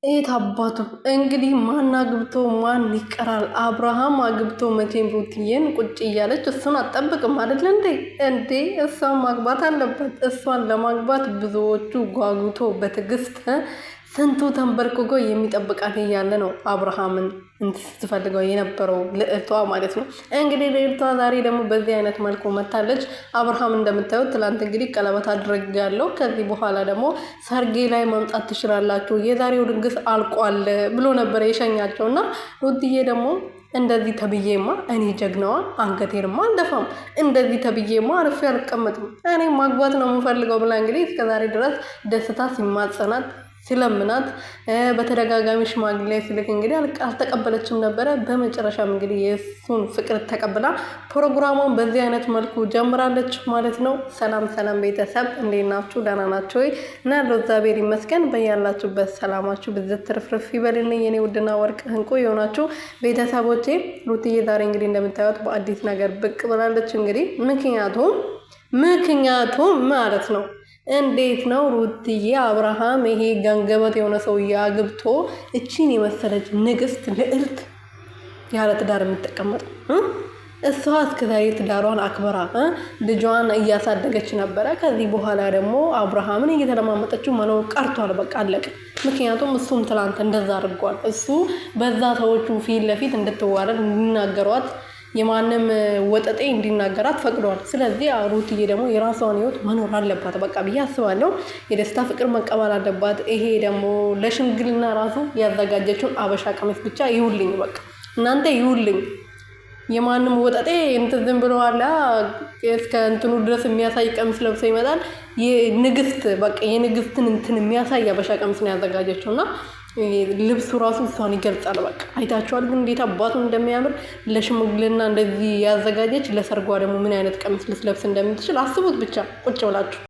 ኤት አባቱ እንግዲህ ማን አግብቶ ማን ይቀራል? አብርሃም አግብቶ መቼም ሩትዬን ቁጭ እያለች እሱን አትጠብቅም አይደል እንዴ? እሷን ማግባት አለባት። እሷን ለማግባት ብዙዎቹ ጓጉቶ በትዕግስት ስንቱ ተንበርክኮ የሚጠብቃት እያለ ነው አብርሃምን ስትፈልገው የነበረው ልዕልቷ ማለት ነው። እንግዲህ ልዕልቷ ዛሬ ደግሞ በዚህ አይነት መልኩ መታለች። አብርሃም እንደምታዩት ትላንት እንግዲህ ቀለበት አድርጌያለሁ፣ ከዚህ በኋላ ደግሞ ሰርጌ ላይ መምጣት ትችላላችሁ፣ የዛሬው ድግስ አልቋል ብሎ ነበር የሸኛቸው እና ሩትዬ ደግሞ እንደዚህ ተብዬማ እኔ ጀግናዋ አንገቴንማ አልደፋም፣ እንደዚህ ተብዬማ አርፌ አልቀመጥም፣ እኔ ማግባት ነው የምፈልገው ብላ እንግዲህ እስከዛሬ ድረስ ደስታ ሲማጸናት ሲለምናት በተደጋጋሚ ሽማግሌ ሲልክ እንግዲህ አልተቀበለችም ነበረ። በመጨረሻም እንግዲህ የእሱን ፍቅር ተቀብላ ፕሮግራሟን በዚህ አይነት መልኩ ጀምራለች ማለት ነው። ሰላም ሰላም ቤተሰብ እንዴት ናችሁ? ደህና ናችሁ ወይ? እና ያለው እግዚአብሔር ይመስገን። በያላችሁበት ሰላማችሁ ብዝት ትርፍርፍ ይበልልኝ የኔ ውድና ወርቅ እንቁ የሆናችሁ ቤተሰቦቼ። ሩትዬ ዛሬ እንግዲህ እንደምታዩት በአዲስ ነገር ብቅ ብላለች። እንግዲህ ምክንያቱም ማለት ነው እንዴት ነው ሩትዬ አብርሃም ይሄ ገንገበት የሆነ ሰውዬ አግብቶ እቺን የመሰለች ንግስት ልዕልት ያለ ትዳር የምትቀመጠው? እሷ እስከዛሬ ትዳሯን አክብራ ልጇን እያሳደገች ነበረ። ከዚህ በኋላ ደግሞ አብርሃምን እየተለማመጠችው መኖር ቀርቷል። በቃ አለቀ። ምክንያቱም እሱም ትላንት እንደዛ አድርጓል። እሱ በዛ ሰዎቹ ፊት ለፊት እንድትዋረድ እንዲናገሯት የማንም ወጠጤ እንዲናገራት ፈቅዷል። ስለዚህ ሩትዬ ደግሞ የራሷን ህይወት መኖር አለባት በቃ ብዬ አስባለሁ። የደስታ ፍቅር መቀበል አለባት። ይሄ ደግሞ ለሽምግልና ራሱ ያዘጋጀችውን አበሻ ቀሚስ ብቻ ይውልኝ፣ በቃ እናንተ ይውልኝ። የማንም ወጠጤ እንትን ዝም ብሎ አለ እስከ እንትኑ ድረስ የሚያሳይ ቀሚስ ለብሶ ይመጣል። የንግስት በቃ የንግስትን እንትን የሚያሳይ አበሻ ቀሚስ ነው ያዘጋጀችው እና ልብሱ ራሱ እሷን ይገልጻል። በቃ አይታችኋል ግን እንዴት አባቱን እንደሚያምር። ለሽምግልና እንደዚህ ያዘጋጀች፣ ለሰርጓ ደግሞ ምን አይነት ቀሚስ ልትለብስ እንደምትችል አስቡት ብቻ ቁጭ ብላችሁ።